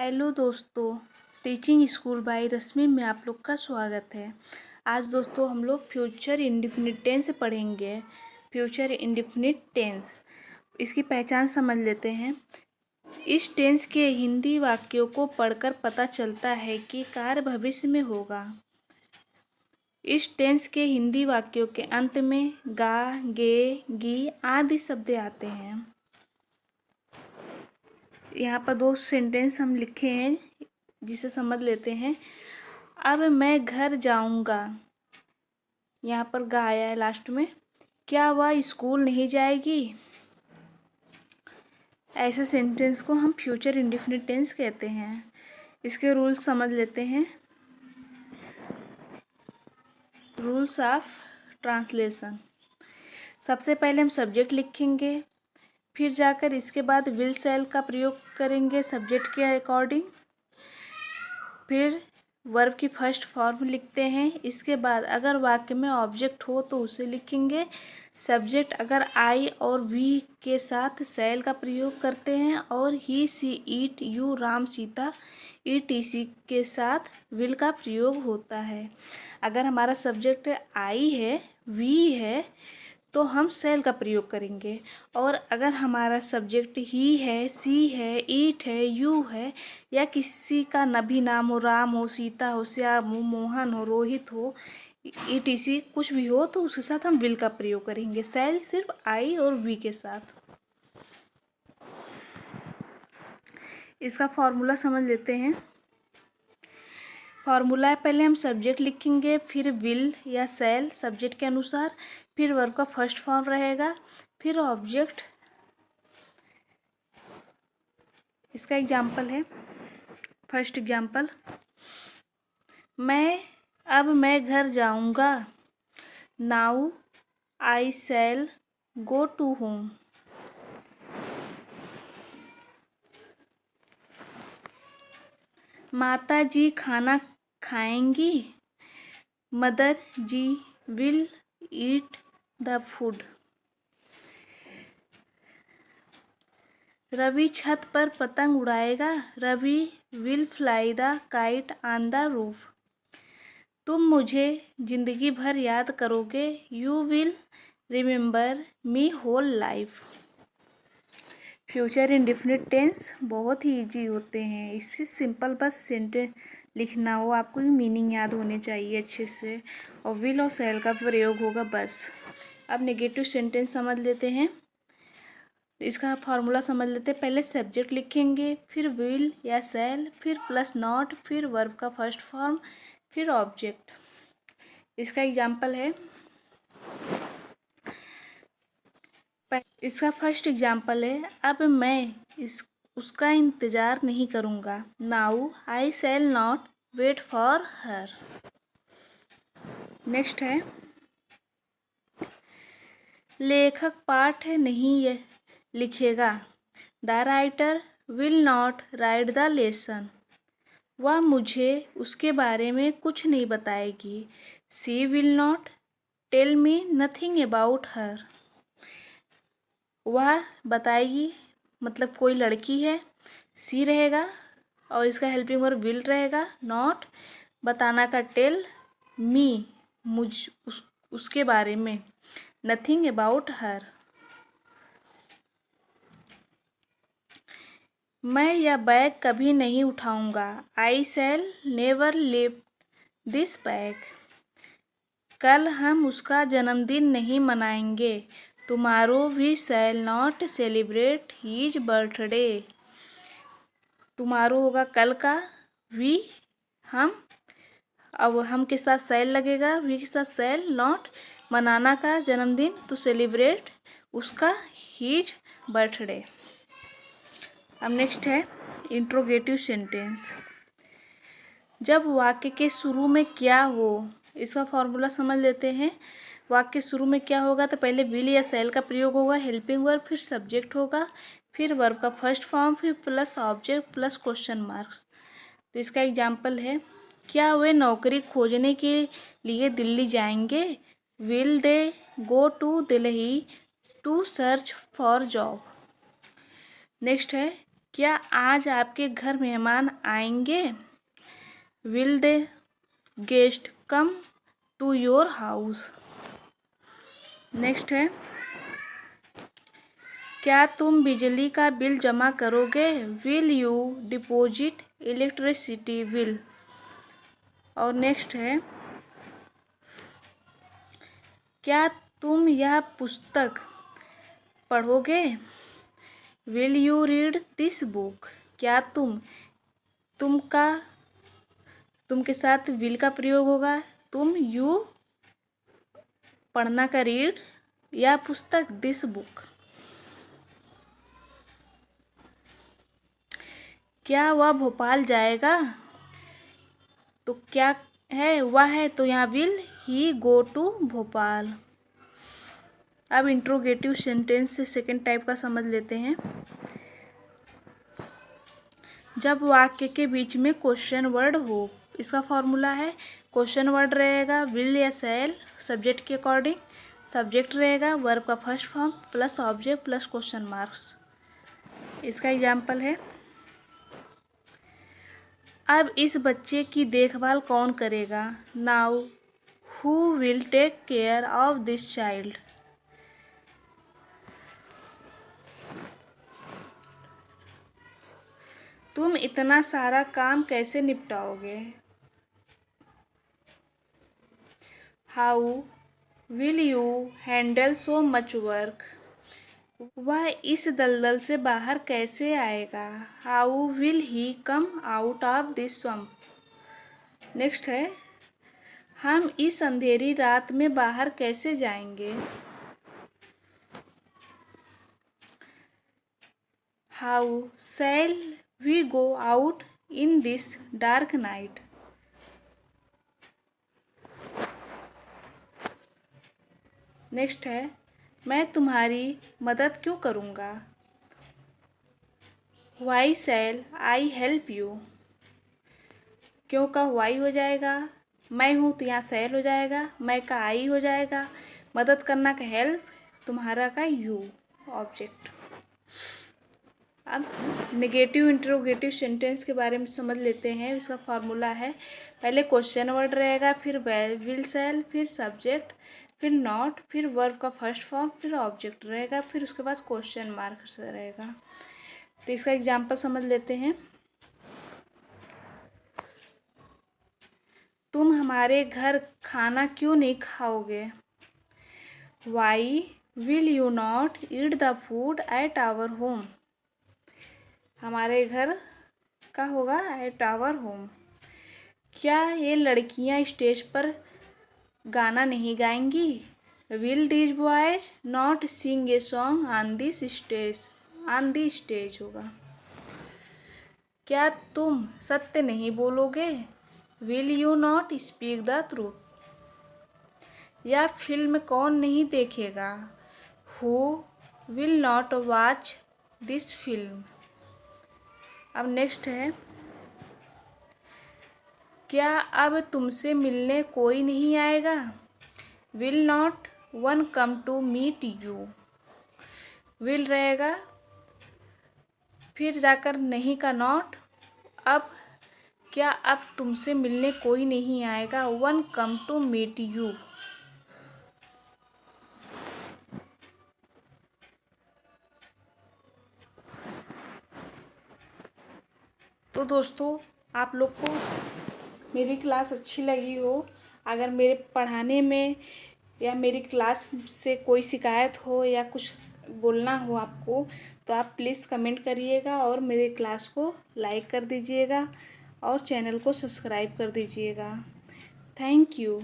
Hello दोस्तों, teaching school by रश्मि में आप लोग का स्वागत है। आज दोस्तों हम लोग फ्यूचर इंडेफिनिट टेंस पढ़ेंगे। फ्यूचर इंडेफिनिट टेंस, इसकी पहचान समझ लेते हैं। इस टेंस के हिंदी वाक्यों को पढ़कर पता चलता है कि कार्य भविष्य में होगा। इस टेंस के हिंदी वाक्यों के अंत में गा, गे, गी आदि शब्द आते हैं। यहाँ पर दो सेंटेंस हम लिखे हैं जिसे समझ लेते हैं। अब मैं घर जाऊंगा, यहाँ पर गा आया है लास्ट में। क्या वह स्कूल नहीं जाएगी? ऐसे सेंटेंस को हम फ्यूचर इंडेफिनिट टेंस कहते हैं। इसके रूल्स समझ लेते हैं। Rules of translation. सबसे पहले हम सब्जेक्ट लिखेंगे, फिर जाकर इसके बाद विल शैल का प्रयोग करेंगे सब्जेक्ट के अकॉर्डिंग। फिर वर्ब की फर्स्ट फॉर्म लिखते हैं। इसके बाद अगर वाक्य में ऑब्जेक्ट हो तो उसे लिखेंगे। सब्जेक्ट अगर आई और वी के साथ शैल का प्रयोग करते हैं और ही, सी, ईट, यू, राम, सीता, ETC के साथ विल का प्रयोग होता है। अगर हमारा सब्जेक्ट आई है, वी है, तो हम शैल का प्रयोग करेंगे। और अगर हमारा सब्जेक्ट ही है, सी है, ईट है, यू है, या किसी का नभी नाम हो, राम हो, सीता हो, श्याम हो, मोहन हो, रोहित हो, ETC कुछ भी हो, तो उसके साथ हम विल का प्रयोग करेंगे। शैल सिर्फ आई और वी के साथ। इसका फॉर्मूला समझ लेते हैं। फॉर्मूला है, पहले हम सब्जेक्ट लिखेंगे, फिर विल या शैल सब्जेक्ट के अनुसार, फिर वर्ब का फर्स्ट फॉर्म रहेगा, फिर ऑब्जेक्ट। इसका एग्जाम्पल है, फर्स्ट एग्जाम्पल, अब मैं घर जाऊंगा। Now I shall go to home. माता जी खाना खाएंगी। मदर जी will eat the food. Ravi छत पर पतंग उड़ाएगा। Ravi will fly the kite on the roof. तुम मुझे जिंदगी भर याद करोगे। You will remember me whole life. Future indefinite tense बहुत ही इजी होते हैं। इससे सिंपल बस सेंटेंस लिखना हो, आपको मीनिंग याद होने चाहिए अच्छे से, और विल और शैल का प्रयोग होगा बस। अब नेगेटिव सेंटेंस समझ लेते हैं। इसका फॉर्मूला समझ लेते हैं। पहले सब्जेक्ट लिखेंगे, फिर विल या शैल, फिर प्लस नॉट, फिर वर्ब का फर्स्ट फॉर्म, फिर ऑब्जेक्ट। इसका एग्जाम्पल है, इसका फर्स्ट एग्जाम्पल है, अब मैं उसका इंतज़ार नहीं करूँगा। Now I shall not wait for her. Next है, लेखक पाठ नहीं लिखेगा। The writer will not write the lesson. वह मुझे उसके बारे में कुछ नहीं बताएगी। She will not tell me nothing about her. वह बताएगी मतलब कोई लड़की है, सी रहेगा, और इसका हेल्पिंग वर्ब विल रहेगा। नॉट बताना का टेल, मी उसके बारे में, नथिंग अबाउट हर। मैं यह बैग कभी नहीं उठाऊंगा। I shall never lift this bag. कल हम उसका जन्मदिन नहीं मनाएंगे। Tomorrow we shall not celebrate his birthday. Tomorrow होगा कल का, वी हम, अब हम के साथ शैल लगेगा, वी के साथ शैल, नॉट मनाना का जन्मदिन, तो सेलिब्रेट उसका हीज बर्थडे। अब नेक्स्ट है इंट्रोगेटिव सेंटेंस। जब वाक्य के शुरू में क्या हो, इसका फॉर्मूला समझ लेते हैं। वाक्य शुरू में क्या होगा, तो पहले विल या शैल का प्रयोग होगा, हेल्पिंग वर्ब, फिर सब्जेक्ट होगा, फिर वर्ब का फर्स्ट फॉर्म, फिर plus object plus question marks. तो इसका एग्जाम्पल है, क्या वे नौकरी खोजने के लिए दिल्ली जाएंगे। Will they go to Delhi to search for job. Next है, क्या आज आपके घर मेहमान आएंगे? Will they guest come to your house? Next है, क्या तुम बिजली का बिल जमा करोगे? Will you deposit electricity bill? और नेक्स्ट है, क्या तुम यह पुस्तक पढ़ोगे? Will you read this book? क्या तुम के साथ विल का प्रयोग होगा। तुम यू पढ़ना का रीड या पुस्तक दिस बुक। क्या वह भोपाल जाएगा? तो क्या है वह है, तो यहाँ will he go to Bhopal. अब इंट्रोगेटिव सेंटेंस से सेकेंड टाइप का समझ लेते हैं। जब वाक्य के बीच में क्वेश्चन वर्ड हो, इसका फॉर्मूला है, क्वेश्चन वर्ड रहेगा विल या शैल सब्जेक्ट के अकॉर्डिंग, सब्जेक्ट रहेगा वर्ब का first form plus object plus question marks. इसका एग्जाम्पल है, अब इस बच्चे की देखभाल कौन करेगा? Now who will take care of this child? तुम इतना सारा काम कैसे निपटाओगे? How will you handle so much work? वह इस दलदल से बाहर कैसे आएगा? How will he come out of this swamp? Next है, हम इस अंधेरी रात में बाहर कैसे जाएंगे? How shall we go out in this dark night? Next है, मैं तुम्हारी मदद क्यों करूँगा? Why shall I help you? क्यों का वाई हो जाएगा, मैं हूँ तो यहाँ शैल हो जाएगा, मैं का आई हो जाएगा, मदद करना का हेल्प, तुम्हारा का यू ऑब्जेक्ट। अब नेगेटिव इंट्रोगेटिव सेंटेंस के बारे में समझ लेते हैं। इसका फॉर्मूला है, पहले क्वेश्चन वर्ड रहेगा, फिर विल शैल, फिर सब्जेक्ट, फिर नॉट, फिर वर्ब का फर्स्ट फॉर्म, फिर ऑब्जेक्ट रहेगा, फिर उसके बाद क्वेश्चन मार्क रहेगा। तो इसका एग्जाम्पल समझ लेते हैं। तुम हमारे घर खाना क्यों नहीं खाओगे? Why will you not eat the food at our home? हमारे घर का होगा एट आवर होम। क्या ये लड़कियां स्टेज पर गाना नहीं गाएंगी? Will these boys not sing a song on this stage? On the stage होगा। क्या तुम सत्य नहीं बोलोगे? Will you not speak the truth? यह फिल्म कौन नहीं देखेगा? Who will not watch this film? अब नेक्स्ट है, क्या अब तुमसे मिलने कोई नहीं आएगा? Will not one come to meet you? Will रहेगा, फिर जाकर नहीं का नॉट। अब क्या अब तुमसे मिलने कोई नहीं आएगा? One come to meet you. तो दोस्तों, आप लोग को मेरी क्लास अच्छी लगी हो, अगर मेरे पढ़ाने में या मेरी क्लास से कोई शिकायत हो या कुछ बोलना हो आपको, तो आप प्लीज़ कमेंट करिएगा और मेरे क्लास को लाइक कर दीजिएगा और चैनल को सब्सक्राइब कर दीजिएगा। Thank you.